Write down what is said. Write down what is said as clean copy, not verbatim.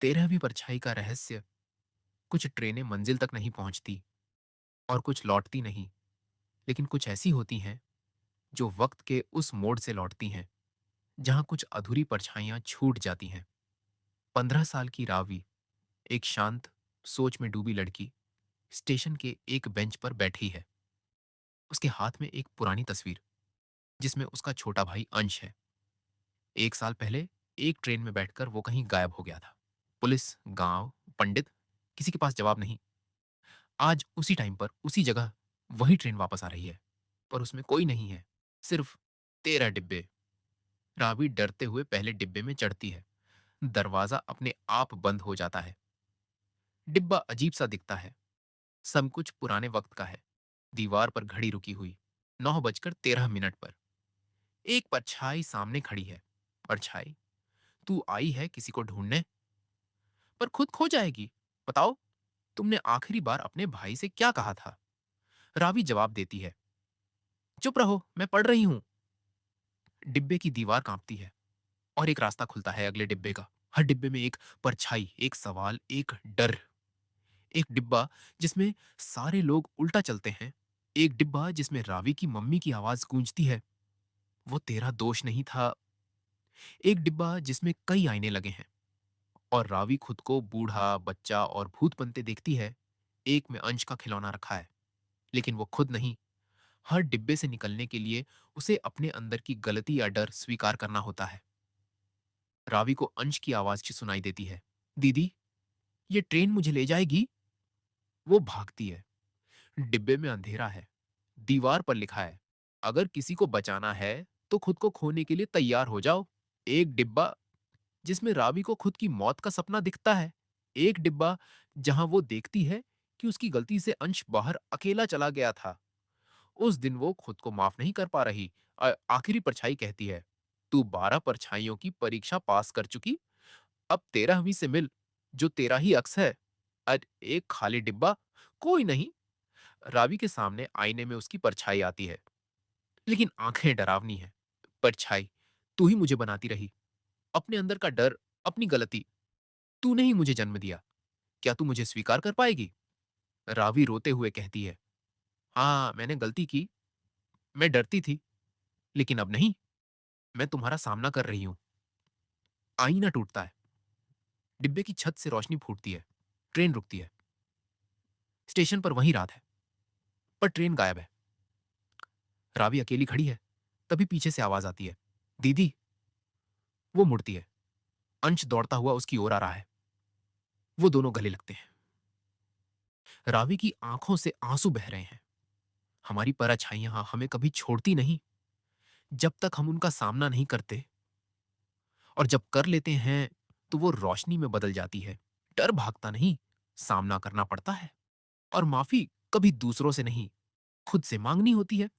13वीं परछाई का रहस्य। कुछ ट्रेनें मंजिल तक नहीं पहुंचती और कुछ लौटती नहीं, लेकिन कुछ ऐसी होती हैं जो वक्त के उस मोड़ से लौटती हैं जहां कुछ अधूरी परछाइयां छूट जाती हैं। 15 साल की रावी, एक शांत, सोच में डूबी लड़की, स्टेशन के एक बेंच पर बैठी है। उसके हाथ में एक पुरानी तस्वीर जिसमें उसका छोटा भाई अंश है। 1 साल पहले एक ट्रेन में बैठकर वो कहीं गायब हो गया था। पुलिस, गांव, पंडित, किसी के पास जवाब नहीं। आज उसी टाइम पर उसी जगह वही ट्रेन वापस आ रही है, पर उसमें कोई नहीं है, सिर्फ 13 डिब्बे। रावी डरते हुए पहले डिब्बे में चढ़ती है। दरवाजा अपने आप बंद हो जाता है। डिब्बा अजीब सा दिखता है। सब कुछ पुराने वक्त का है। दीवार पर घड़ी रुकी हुई, 9:13 पर। एक परछाई सामने खड़ी है। परछाई, तू आई है किसी को ढूंढने, पर खुद खो जाएगी। बताओ, तुमने आखिरी बार अपने भाई से क्या कहा था? रावी जवाब देती है, चुप रहो, मैं पढ़ रही हूं। डिब्बे की दीवार कांपती है और एक रास्ता खुलता है अगले डिब्बे का। हर डिब्बे में एक परछाई, एक सवाल, एक डर। एक डिब्बा जिसमें सारे लोग उल्टा चलते हैं। एक डिब्बा जिसमें रावी की मम्मी की आवाज गूंजती है, वो तेरा दोष नहीं था। एक डिब्बा जिसमें कई आईने लगे हैं और रावी खुद को बूढ़ा, बच्चा और भूत बनते देखती है। एक में अंश का खिलौना रखा है, लेकिन वो खुद नहीं। हर डिब्बे से निकलने के लिए उसे अपने अंदर की गलती या डर स्वीकार करना होता है। रावी को अंश की आवाज सुनाई देती है, दीदी, ये ट्रेन मुझे ले जाएगी। वो भागती है। डिब्बे में अंधेरा है। दीवार पर लिखा है, अगर किसी को बचाना है तो खुद को खोने के लिए तैयार हो जाओ। एक डिब्बा जिसमें रावी को खुद की मौत का सपना दिखता है। एक डिब्बा जहां वो देखती है कि उसकी गलती से अंश बाहर अकेला चला गया था। उस दिन वो खुद को माफ नहीं कर पा रही। आखिरी परछाई कहती है, तू 12 परछाइयों की परीक्षा पास कर चुकी, अब 13वीं से मिल, जो तेरा ही अक्स है। एक खाली डिब्बा, कोई नहीं। रावी के सामने आईने में उसकी परछाई आती है, लेकिन आंखें डरावनी हैं। परछाई, तू ही मुझे बनाती रही, अपने अंदर का डर, अपनी गलती। तूने ही मुझे जन्म दिया, क्या तू मुझे स्वीकार कर पाएगी? रावी रोते हुए कहती है, हाँ, मैंने गलती की, मैं डरती थी, लेकिन अब नहीं। मैं तुम्हारा सामना कर रही हूं। आईना टूटता है। डिब्बे की छत से रोशनी फूटती है। ट्रेन रुकती है। स्टेशन पर वही रात है, पर ट्रेन गायब है। रावी अकेली खड़ी है। तभी पीछे से आवाज आती है, दीदी। वो मुड़ती है। अंश दौड़ता हुआ उसकी ओर आ रहा है। वो दोनों गले लगते हैं। रावी की आंखों से आंसू बह रहे हैं। हमारी परछाइयां हमें कभी छोड़ती नहीं, जब तक हम उनका सामना नहीं करते। और जब कर लेते हैं तो वो रोशनी में बदल जाती है। डर भागता नहीं, सामना करना पड़ता है। और माफी कभी दूसरों से नहीं, खुद से मांगनी होती है।